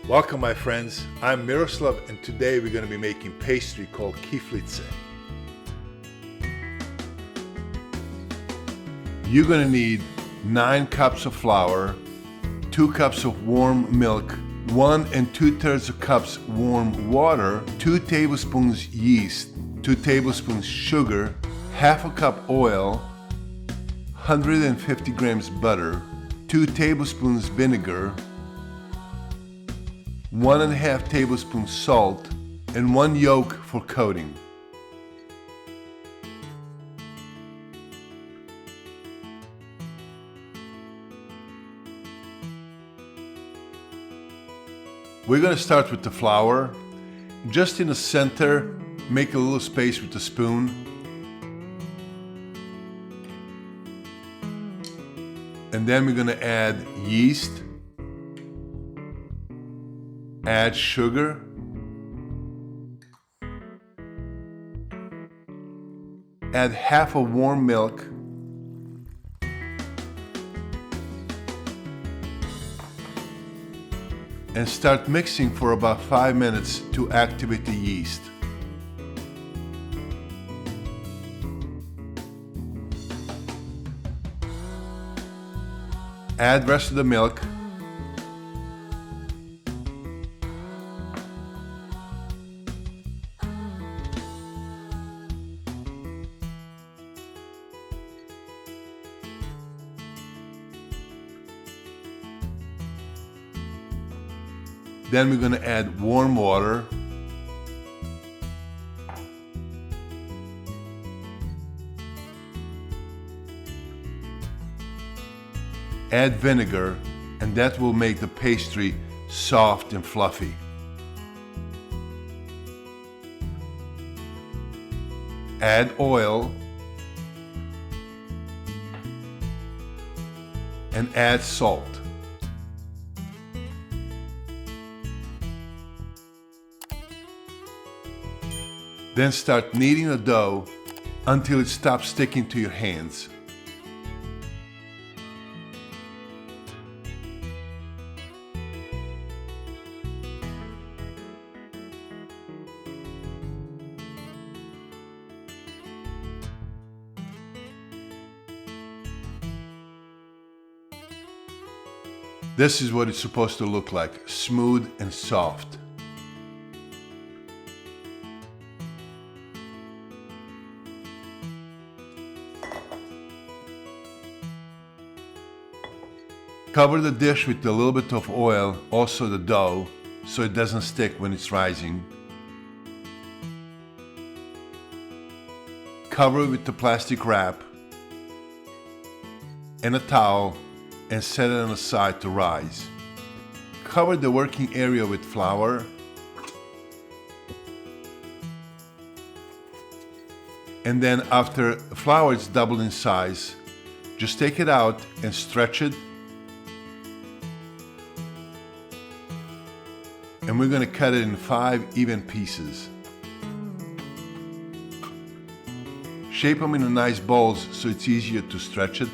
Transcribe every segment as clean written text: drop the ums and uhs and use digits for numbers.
Welcome my friends, I'm Miroslav and today we're going to be making pastry called Kiflice. You're going to need 9 cups of flour, 2 cups of warm milk, 1 2/3 cups warm water, 2 tablespoons yeast, 2 tablespoons sugar, half a cup oil, 150 grams butter, 2 tablespoons vinegar, 1½ tablespoon salt, and 1 yolk for coating. We're going to start with the flour. Just in the center, make a little space with the spoon. And then we're going to add yeast, add sugar, add half a warm milk, and start mixing for about 5 minutes to activate the yeast. Add rest of the milk. Then we're going to add warm water. Add vinegar, and that will make the pastry soft and fluffy. Add oil and add salt. Then start kneading the dough until it stops sticking to your hands. This is what it's supposed to look like, smooth and soft. Cover the dish with a little bit of oil, also the dough, so it doesn't stick when it's rising. Cover it with the plastic wrap and a towel and set it on the side to rise. Cover the working area with flour and then after the flour is doubled in size, just take it out and stretch it. And we're going to cut it in 5 even pieces. Shape them into nice balls so it's easier to stretch it.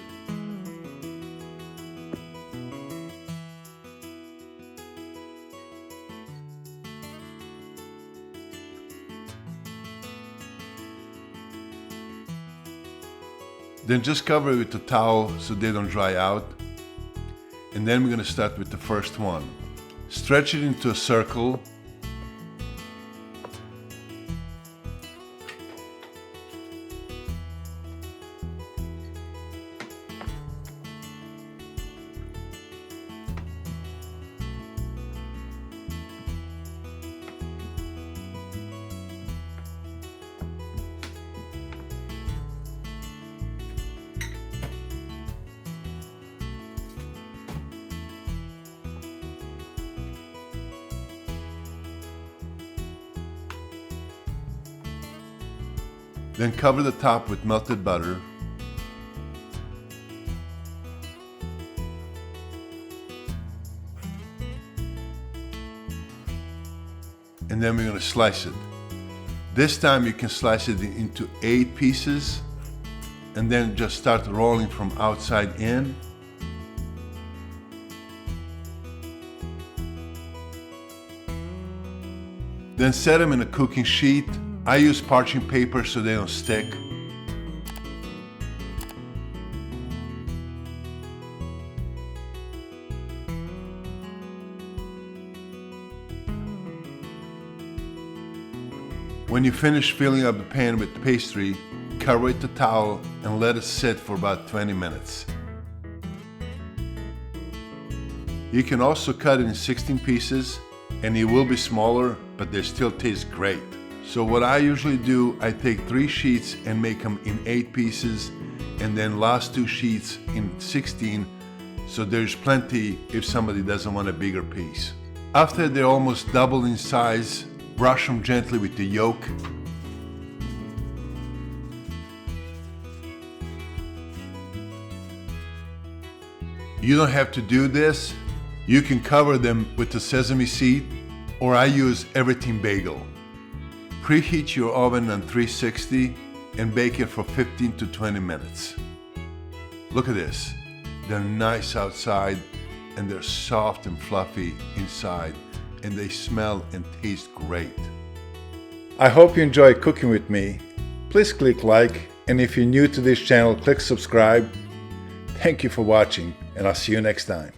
Then just cover it with a towel so they don't dry out. And then we're going to start with the first one. Stretch it into a circle. Then cover the top with melted butter. And then we're going to slice it. This time you can slice it into 8 pieces and then just start rolling from outside in. Then set them in a cooking sheet. I use parchment paper so they don't stick. When you finish filling up the pan with the pastry, cover it with a towel and let it sit for about 20 minutes. You can also cut it in 16 pieces and it will be smaller, but they still taste great. So what I usually do, I take 3 sheets and make them in 8 pieces and then last 2 sheets in 16, so there's plenty if somebody doesn't want a bigger piece. After they're almost double in size, brush them gently with the yolk. You don't have to do this. You can cover them with the sesame seed, or I use everything bagel. Preheat your oven on 360 and bake it for 15 to 20 minutes. Look at this. They're nice outside and they're soft and fluffy inside, and they smell and taste great. I hope you enjoy cooking with me. Please click like, and if you're new to this channel, click subscribe. Thank you for watching, and I'll see you next time.